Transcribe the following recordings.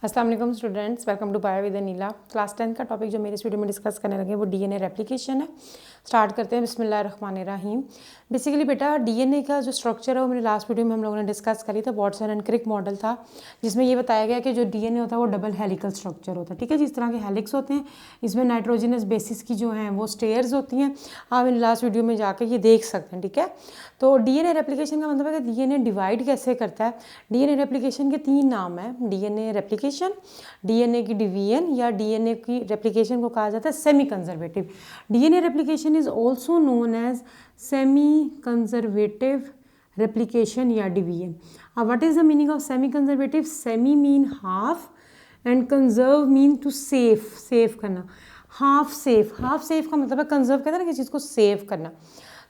अस्सलाम वालेकुम students, welcome to bio with Neela. Class 10 का टॉपिक जो मेरे इस वीडियो में डिस्कस करने लगे वो डीएनए रेप्लिकेशन है। स्टार्ट करते हैं बिस्मिल्लाहिर्रहमानिर्रहीम। बेसिकली बेटा डीएनए का जो स्ट्रक्चर है वो मेरे लास्ट वीडियो में हम लोगों ने डिस्कस करी था। वाटसन एंड क्रिक मॉडल था जिसमें ये बताया गया कि जो डीएनए होता है वो डबल हेलिकल स्ट्रक्चर होता है। ठीक है, जिस तरह के हेलिक्स होते हैं इसमें नाइट्रोजनस बेसिस की जो हैं वो स्टेयर्स होती हैं। आप इन लास्ट वीडियो में जाकर ये देख सकते हैं। ठीक है, तो डीएनए रेप्लिकेशन का मतलब है कि डीएनए डिवाइड कैसे करता है। डीएनए रेप्लिकेशन के 3 नाम हैं, डीएनए रेप्लिकेशन, डीएनए की डिवीजन या डीएनए की रेप्लिकेशन को कहा जाता है semi conservative. DNA replication is also known as semi conservative replication या डिवीजन। अब what is the meaning of semi conservative? Semi mean half and conserve mean to save करना। हाफ सेफ का मतलब है कंजर्व करना, किसी चीज़ को सेव करना।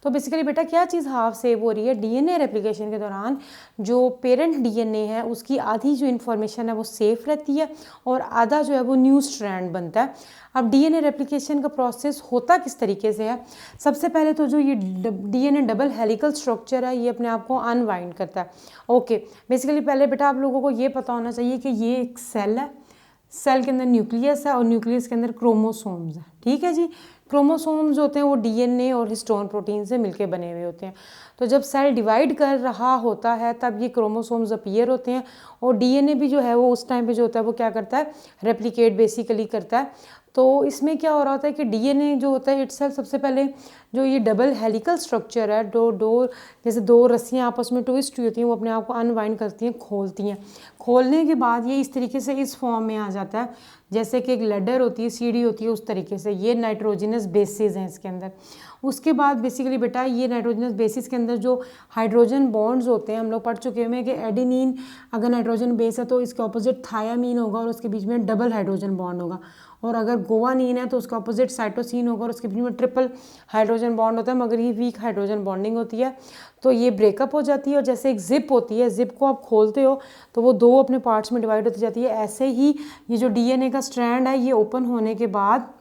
तो बेसिकली बेटा क्या चीज़ हाफ सेव हो रही है? डीएनए रेप्लिकेशन के दौरान जो पेरेंट डीएनए है उसकी आधी जो इन्फॉर्मेशन है वो सेफ रहती है और आधा जो है वो न्यू स्ट्रैंड बनता है। अब डीएनए रेप्लिकेशन का प्रोसेस होता किस तरीके से है? सबसे पहले तो जो ये डीएनए डबल हेलिकल स्ट्रक्चर है ये अपने आप को अनवाइंड करता है। ओके, बेसिकली पहले बेटा आप लोगों को ये पता होना चाहिए कि ये एक सेल है, सेल के अंदर न्यूक्लियस है और न्यूक्लियस के अंदर क्रोमोसोम्स है। ठीक है जी, क्रोमोसोम्स होते हैं वो डीएनए और हिस्टोन प्रोटीन से मिलके बने हुए होते हैं। तो जब सेल डिवाइड कर रहा होता है तब ये क्रोमोसोम्स अपीयर होते हैं और डीएनए भी जो है वो उस टाइम पे जो होता है वो क्या करता है? रेप्लिकेट बेसिकली करता है। तो इसमें क्या हो रहा होता है कि डीएनए जो होता है इटसेल्फ सबसे पहले जो ये डबल हेलिकल स्ट्रक्चर है, जैसे दो रस्सियाँ आपस में ट्विस्ट हुई होती हैं वो अपने आप को अनवाइंड करती हैं, खोलती हैं। खोलने के बाद ये इस तरीके से इस फॉर्म में आ जाता है जैसे कि एक लैडर होती है, सीढ़ी होती है, उस तरीके से। ये नाइट्रोजनस बेसिस हैं इसके अंदर। उसके बाद बेसिकली बेटा ये नाइट्रोजनस बेसिस के अंदर जो हाइड्रोजन बॉन्ड्स होते हैं हम लोग पढ़ चुके हैं कि एडेनिन अगर नाइट्रोजन बेस है तो इसके ऑपोजिट थायामीन होगा और उसके बीच में डबल हाइड्रोजन बॉन्ड होगा। और अगर गुआनिन है तो उसका ऑपोजिट साइटोसिन होगा और उसके बीच में ट्रिपल हाइड्रोजन बॉन्ड होता है, मगर ये वीक हाइड्रोजन बॉन्डिंग होती है तो ये ब्रेकअप हो जाती है। और जैसे एक जिप होती है, जिप को आप खोलते हो तो वो 2 अपने पार्ट्स में डिवाइड होती जाती है। ऐसे ही ये जो डीएनए का स्ट्रैंड है ये ओपन होने के बाद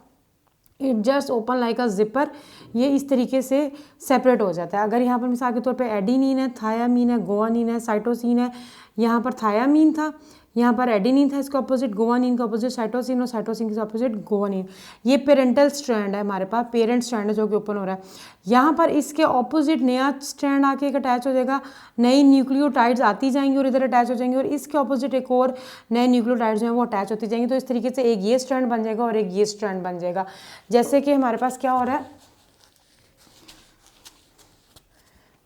it just open like a zipper, ये इस तरीके से सेपरेट हो जाता है। अगर यहाँ पर मिसाल के तौर पे एडिनिन है, थायामीन है, गुआनिन है, साइटोसिन है, यहाँ पर थायामीन था, यहाँ पर एडिनिन था, इसके ऑपोजिट गुआनिन, के ऑपोजिट साइटोसिन और साइटोसिन के ऑपोजिट गुआनिन। ये पेरेंटल स्ट्रैंड है, हमारे पास पेरेंट स्ट्रैंड है जो कि ओपन हो रहा है। यहाँ पर इसके ऑपोजिट नया स्ट्रैंड आके एक अटैच हो जाएगा, नई न्यूक्लियोटाइड्स आती जाएंगी और इधर अटैच हो जाएंगी और इसके ऑपोजिट एक और नए न्यूक्लियोटाइड्स जो हैं वो अटैच होती जाएंगी। तो इस तरीके से एक ये स्ट्रैंड बन जाएगा और एक ये स्ट्रैंड बन जाएगा। जैसे कि हमारे पास क्या हो रहा है,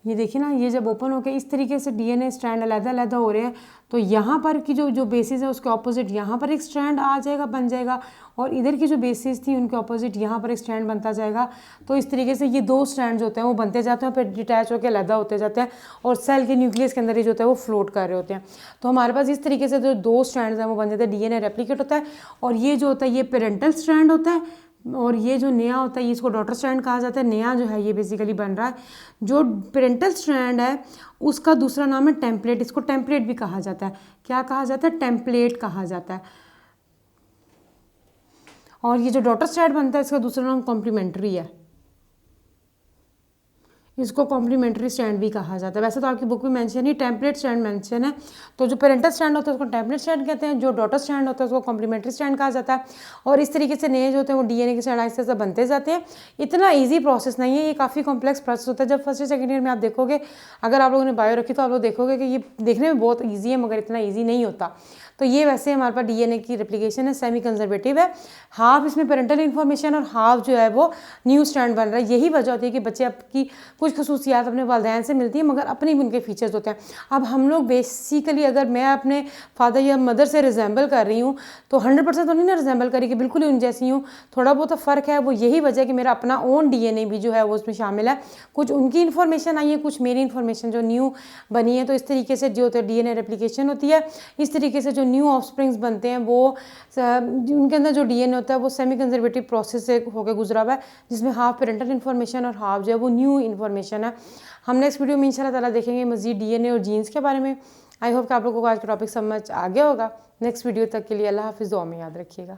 ये देखिए ना, ये जब ओपन होकर इस तरीके से डीएनए स्ट्रैंड अलग-अलग हो रहे हैं तो यहाँ पर की जो बेसिस है उसके ऑपोजिट यहाँ पर एक स्ट्रैंड आ जाएगा, बन जाएगा, और इधर की जो बेसिस थी उनके ऑपोजिट यहाँ पर एक स्ट्रैंड बनता जाएगा। तो इस तरीके से ये 2 स्ट्रैंड्स होते हैं वो बनते जाते हैं, फिर डिटैच होकर अलग होते जाते हैं और सेल के न्यूक्लियस के अंदर ही जो होता है वो फ्लोट कर रहे होते हैं। तो हमारे पास इस तरीके से जो 2 स्ट्रैंड्स हैं वो बन जाते हैं, डीएनए रेप्लिकेट होता है। और ये जो होता है ये पेरेंटल स्ट्रैंड होता है और ये जो नया होता है इसको डॉटर स्ट्रैंड कहा जाता है। नया जो है ये बेसिकली बन रहा है। जो पेरेंटल स्ट्रैंड है उसका दूसरा नाम है टेम्पलेट, इसको टेम्पलेट भी कहा जाता है। क्या कहा जाता है? टेम्पलेट कहा जाता है। और ये जो डॉटर स्ट्रैंड बनता है इसका दूसरा नाम कॉम्प्लीमेंट्री है, इसको कॉम्प्लीमेंट्री स्ट्रैंड भी कहा जाता है। वैसे तो आपकी बुक में मेंशन ही टेम्पलेट स्ट्रैंड मेंशन है। तो जो पेरेंटल स्ट्रैंड होता है उसको टेम्पलेट स्ट्रैंड कहते हैं, जो डॉटर स्ट्रैंड होता है उसको कॉम्प्लीमेंट्री स्ट्रैंड कहा जाता है। और इस तरीके से नए जो होते हैं वो डीएनए के स्ट्रैंड ऐसे बनते जाते हैं। इतना ईजी प्रोसेस नहीं है, ये काफ़ी कॉम्प्लेक्स प्रोसेस होता है। जब फर्स्ट या सेकेंड ईयर में आप देखोगे, अगर आप लोगों ने बायो रखी तो आप लोग देखोगे कि ये देखने में बहुत ईजी है मगर इतना ईजी नहीं होता। तो ये वैसे हमारे पास डीएनए की रेप्लिकेशन है, सेमी कंजर्वेटिव है। हाफ इसमें पेरेंटल इन्फॉर्मेशन और हाफ जो है वो न्यू स्ट्रैंड बन रहा है। यही वजह होती है कि बच्चे आपकी कुछ खसूसियात अपने वालिदैन से मिलती है मगर अपने भी उनके फीचर्स होते हैं। अब हम लोग बेसिकली अगर मैं अपने फादर या मदर से रिजेंबल कर रही हूँ तो 100% तो नहीं ना रिजेंबल करी कि बिल्कुल ही उन जैसी हूँ, थोड़ा बहुत फ़र्क है। वो यही वजह है कि मेरा अपना ओन डीएनए भी जो है वो उसमें शामिल है। कुछ उनकी इन्फॉर्मेशन आई है, कुछ मेरी इन्फॉर्मेशन जो न्यू बनी है। तो इस तरीके से जो होता है डीएनए रेप्लिकेशन होती है। इस तरीके से जो न्यू ऑफस्प्रिंग्स बनते हैं वो उनके अंदर जो डीएनए होता है वो सेमी कंजर्वेटिव प्रोसेस से होकर गुजरा हुआ है, जिसमें हाफ पेरेंटल इन्फॉर्मेशन और हाफ जो है वो न्यू इन्फॉर्मेशन है। हम नेक्स्ट वीडियो में इंशाल्लाह ताला देखेंगे मज़ीद डीएनए और जीन्स के बारे में। आई होप कि आप लोगों को आज का टॉपिक समझ आ गया होगा। नेक्स्ट वीडियो तक के लिए अल्लाह हाफिज़, दुआ में याद रखिएगा।